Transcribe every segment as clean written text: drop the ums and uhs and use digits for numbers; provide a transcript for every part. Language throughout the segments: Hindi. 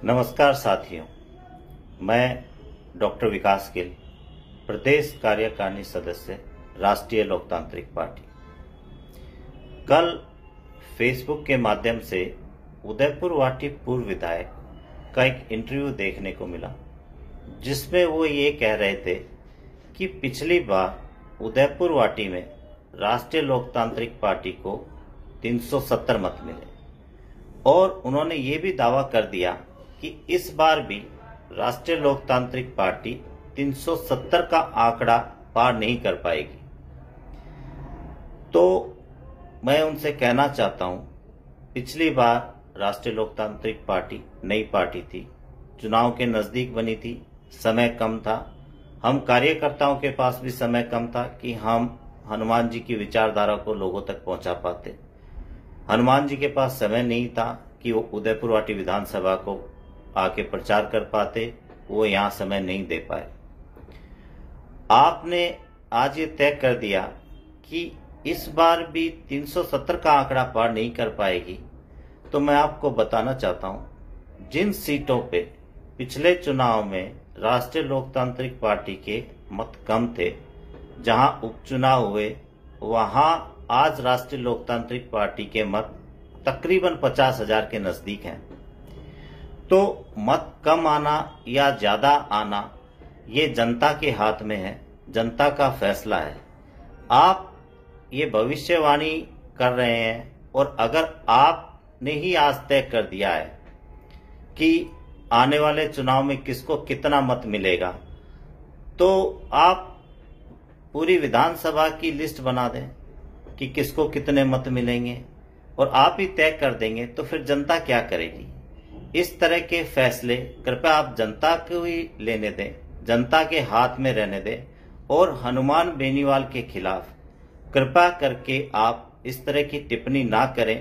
नमस्कार साथियों, मैं डॉक्टर विकास गिल, प्रदेश कार्यकारिणी सदस्य, राष्ट्रीय लोकतांत्रिक पार्टी। कल फेसबुक के माध्यम से उदयपुर वाटी पूर्व विधायक का एक इंटरव्यू देखने को मिला, जिसमें वो ये कह रहे थे कि पिछली बार उदयपुर वाटी में राष्ट्रीय लोकतांत्रिक पार्टी को 370 मत मिले और उन्होंने ये भी दावा कर दिया कि इस बार भी राष्ट्रीय लोकतांत्रिक पार्टी 370 का आंकड़ा पार नहीं कर पाएगी। तो मैं उनसे कहना चाहता हूं, पिछली बार राष्ट्रीय लोकतांत्रिक पार्टी नई पार्टी थी, चुनाव के नजदीक बनी थी, समय कम था, हम कार्यकर्ताओं के पास भी समय कम था कि हम हनुमान जी की विचारधारा को लोगों तक पहुंचा पाते। हनुमान जी के पास समय नहीं था कि वो उदयपुर वाटी विधानसभा को आके प्रचार कर पाते, वो यहां समय नहीं दे पाए। आपने आज ये तय कर दिया कि इस बार भी 370 का आंकड़ा पार नहीं कर पाएगी। तो मैं आपको बताना चाहता हूं, जिन सीटों पे पिछले चुनाव में राष्ट्रीय लोकतांत्रिक पार्टी के मत कम थे, जहां उपचुनाव हुए, वहां आज राष्ट्रीय लोकतांत्रिक पार्टी के मत तकरीबन 50,000 के नजदीक हैं। तो मत कम आना या ज्यादा आना ये जनता के हाथ में है, जनता का फैसला है। आप ये भविष्यवाणी कर रहे हैं और अगर आपने ही आज तय कर दिया है कि आने वाले चुनाव में किसको कितना मत मिलेगा, तो आप पूरी विधानसभा की लिस्ट बना दें कि किसको कितने मत मिलेंगे और आप ही तय कर देंगे, तो फिर जनता क्या करेगी? इस तरह के फैसले कृपया आप जनता को ही लेने दें, जनता के हाथ में रहने दें और हनुमान बेनीवाल के खिलाफ कृपया करके आप इस तरह की टिप्पणी ना करें,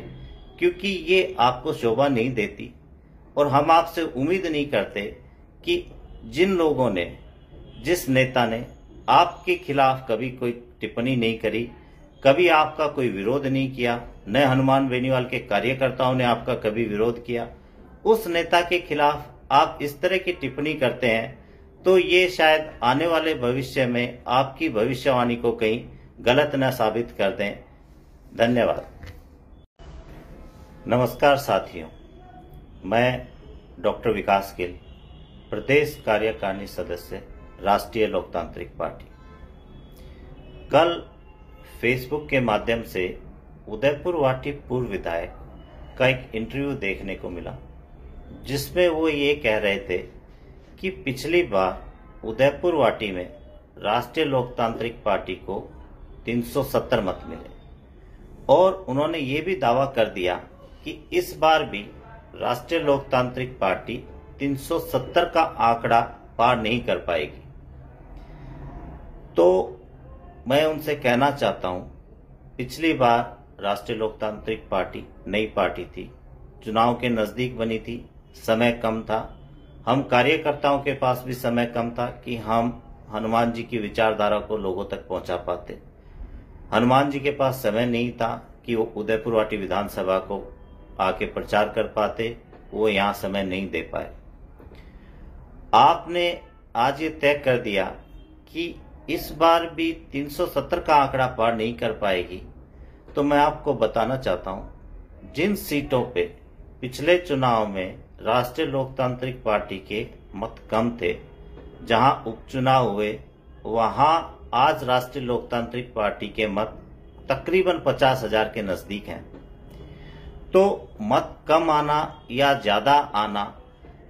क्योंकि ये आपको शोभा नहीं देती और हम आपसे उम्मीद नहीं करते कि जिन लोगों ने, जिस नेता ने आपके खिलाफ कभी कोई टिप्पणी नहीं करी, कभी आपका कोई विरोध नहीं किया, न हनुमान बेनीवाल के कार्यकर्ताओं ने आपका कभी विरोध किया, उस नेता के खिलाफ आप इस तरह की टिप्पणी करते हैं, तो ये शायद आने वाले भविष्य में आपकी भविष्यवाणी को कहीं गलत न साबित कर दें। धन्यवाद। नमस्कार साथियों, मैं डॉक्टर विकास गिल, प्रदेश कार्यकारिणी सदस्य, राष्ट्रीय लोकतांत्रिक पार्टी। कल फेसबुक के माध्यम से उदयपुर वाटी पूर्व विधायक का एक इंटरव्यू देखने को मिला, जिसमें वो ये कह रहे थे कि पिछली बार उदयपुर वाटी में राष्ट्रीय लोकतांत्रिक पार्टी को 370 मत मिले और उन्होंने ये भी दावा कर दिया कि इस बार भी राष्ट्रीय लोकतांत्रिक पार्टी 370 का आंकड़ा पार नहीं कर पाएगी। तो मैं उनसे कहना चाहता हूं, पिछली बार राष्ट्रीय लोकतांत्रिक पार्टी नई पार्टी थी, चुनाव के नजदीक बनी थी, समय कम था, हम कार्यकर्ताओं के पास भी समय कम था कि हम हनुमान जी की विचारधारा को लोगों तक पहुंचा पाते। हनुमान जी के पास समय नहीं था कि वो उदयपुर वाटी विधानसभा को आके प्रचार कर पाते, वो यहां समय नहीं दे पाए। आपने आज ये तय कर दिया कि इस बार भी 370 का आंकड़ा पार नहीं कर पाएगी। तो मैं आपको बताना चाहता हूं, जिन सीटों पे पिछले चुनाव में राष्ट्रीय लोकतांत्रिक पार्टी के मत कम थे, जहां उपचुनाव हुए, वहां आज राष्ट्रीय लोकतांत्रिक पार्टी के मत तकरीबन 50,000 के नजदीक हैं। तो मत कम आना या ज्यादा आना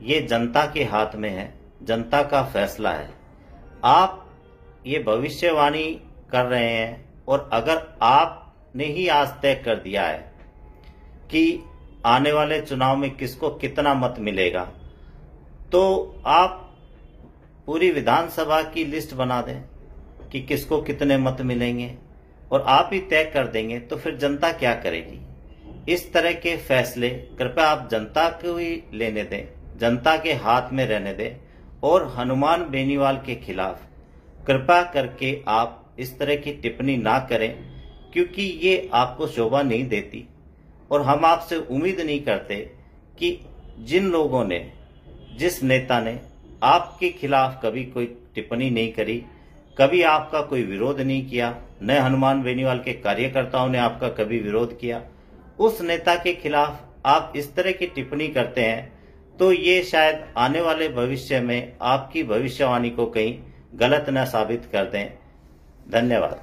ये जनता के हाथ में है, जनता का फैसला है। आप ये भविष्यवाणी कर रहे हैं और अगर आपने ही आज तय कर दिया है कि आने वाले चुनाव में किसको कितना मत मिलेगा, तो आप पूरी विधानसभा की लिस्ट बना दें कि किसको कितने मत मिलेंगे और आप ही तय कर देंगे, तो फिर जनता क्या करेगी? इस तरह के फैसले कृपया आप जनता को ही लेने दें, जनता के हाथ में रहने दें और हनुमान बेनीवाल के खिलाफ कृपया करके आप इस तरह की टिप्पणी ना करें, क्योंकि ये आपको शोभा नहीं देती और हम आपसे उम्मीद नहीं करते कि जिन लोगों ने, जिस नेता ने आपके खिलाफ कभी कोई टिप्पणी नहीं करी, कभी आपका कोई विरोध नहीं किया, न हनुमान बेनीवाल के कार्यकर्ताओं ने आपका कभी विरोध किया, उस नेता के खिलाफ आप इस तरह की टिप्पणी करते हैं, तो ये शायद आने वाले भविष्य में आपकी भविष्यवाणी को कहीं गलत न साबित कर दें। धन्यवाद।